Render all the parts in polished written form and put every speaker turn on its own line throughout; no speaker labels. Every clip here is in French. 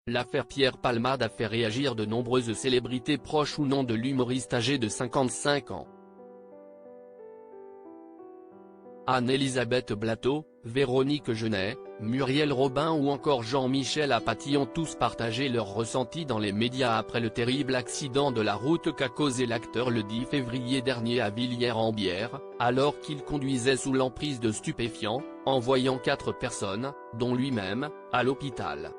L'affaire Pierre Palmade a fait réagir de nombreuses célébrités proches ou non de l'humoriste âgé de 55 ans. Anne-Elisabeth Blateau, Véronique Genet, Muriel Robin ou encore Jean-Michel Apathy ont tous partagé leurs ressentis dans les médias après le terrible accident de la route qu'a causé l'acteur le 10 février dernier à Villiers-en-Bière, alors qu'il conduisait sous l'emprise de stupéfiants, envoyant 4 personnes, dont lui-même, à l'hôpital.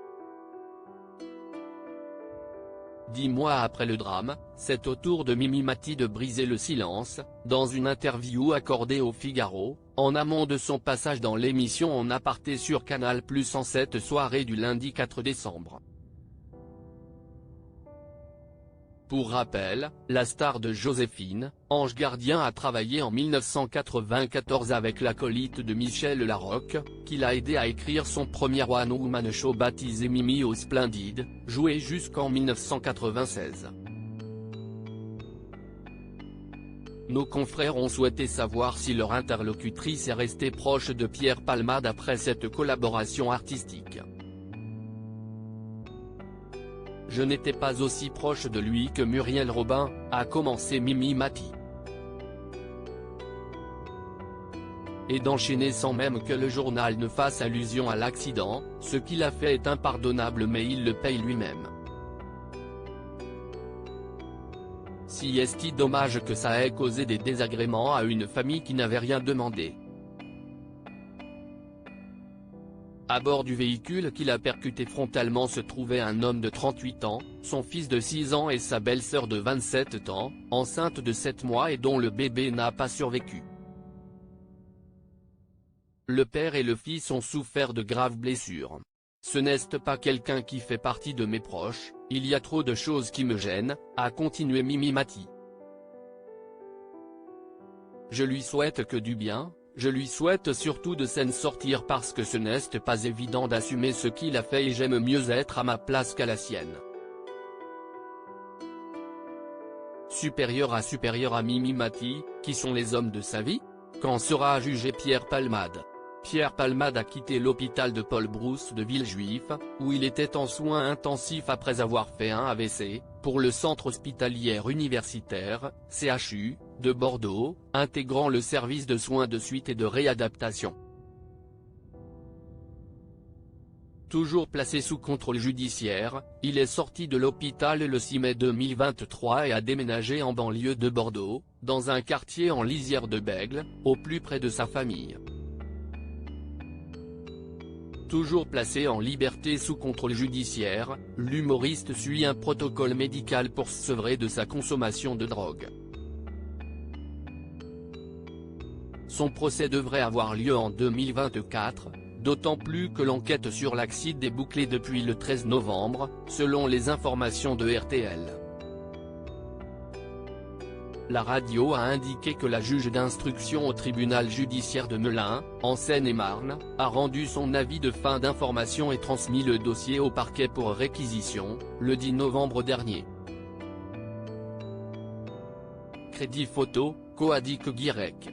10 mois après le drame, c'est au tour de Mimi Mati de briser le silence, dans une interview accordée au Figaro, en amont de son passage dans l'émission En aparté sur Canal+ en cette soirée du lundi 4 décembre. Pour rappel, la star de Joséphine, Ange Gardien a travaillé en 1994 avec l'acolyte de Michel Larocque, qui l'a aidé à écrire son premier One Woman Show baptisé Mimi au Splendide, joué jusqu'en 1996. Nos confrères ont souhaité savoir si leur interlocutrice est restée proche de Pierre Palmade après cette collaboration artistique. Je n'étais pas aussi proche de lui que Muriel Robin, a commencé Mimi Mati. Et d'enchaîner sans même que le journal ne fasse allusion à l'accident, ce qu'il a fait est impardonnable mais il le paye lui-même. Si est-il dommage que ça ait causé des désagréments à une famille qui n'avait rien demandé. À bord du véhicule qui l'a percuté frontalement se trouvait un homme de 38 ans, son fils de 6 ans et sa belle-sœur de 27 ans, enceinte de 7 mois et dont le bébé n'a pas survécu. Le père et le fils ont souffert de graves blessures. Ce n'est pas quelqu'un qui fait partie de mes proches, il y a trop de choses qui me gênent, a continué Mimi Mati. Je lui souhaite que du bien. Je lui souhaite surtout de s'en sortir parce que ce n'est pas évident d'assumer ce qu'il a fait et j'aime mieux être à ma place qu'à la sienne. Supérieur à Mimi Mati, qui sont les hommes de sa vie? Quand sera jugé Pierre Palmade? Pierre Palmade a quitté l'hôpital de Paul Brousse de Villejuif, où il était en soins intensifs après avoir fait un AVC, pour le centre hospitalier universitaire, CHU, de Bordeaux, intégrant le service de soins de suite et de réadaptation. Toujours placé sous contrôle judiciaire, il est sorti de l'hôpital le 6 mai 2023 et a déménagé en banlieue de Bordeaux, dans un quartier en lisière de Bègles, au plus près de sa famille. Toujours placé en liberté sous contrôle judiciaire, l'humoriste suit un protocole médical pour se sevrer de sa consommation de drogue. Son procès devrait avoir lieu en 2024, d'autant plus que l'enquête sur l'accident est bouclée depuis le 13 novembre, selon les informations de RTL. La radio a indiqué que la juge d'instruction au tribunal judiciaire de Melun, en Seine-et-Marne, a rendu son avis de fin d'information et transmis le dossier au parquet pour réquisition, le 10 novembre dernier. Crédit photo, Coadic Guirec.